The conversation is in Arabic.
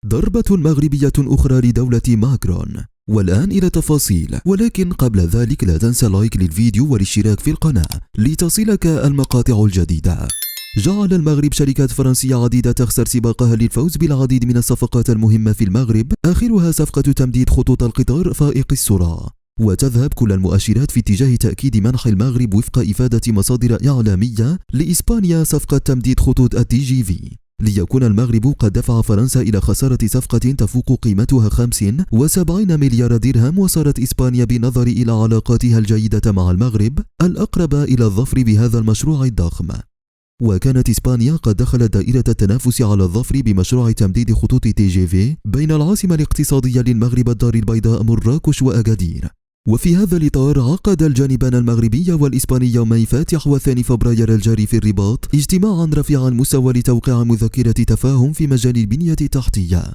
ضربة مغربية أخرى لدولة ماكرون. والآن إلى تفاصيل، ولكن قبل ذلك لا تنسى لايك للفيديو والاشتراك في القناة لتصلك المقاطع الجديدة. جعل المغرب شركات فرنسية عديدة تخسر سباقها للفوز بالعديد من الصفقات المهمة في المغرب، آخرها صفقة تمديد خطوط القطار فائق السرعة. وتذهب كل المؤشرات في اتجاه تأكيد منح المغرب وفق إفادة مصادر إعلامية لإسبانيا صفقة تمديد خطوط التي جي في، ليكون المغرب قد دفع فرنسا إلى خسارة صفقة تفوق قيمتها 75 مليار درهم، وصارت إسبانيا بالنظر إلى علاقاتها الجيدة مع المغرب الأقرب إلى الظفر بهذا المشروع الضخم. وكانت إسبانيا قد دخلت دائرة التنافس على الظفر بمشروع تمديد خطوط تي جي في بين العاصمة الاقتصادية للمغرب الدار البيضاء مراكش وأكادير. وفي هذا الإطار عقد الجانبان المغربي والإسباني يومي فاتح و2 فبراير الجاري في الرباط اجتماعا رفيعا مستوى لتوقيع مذكرة تفاهم في مجال البنية التحتية.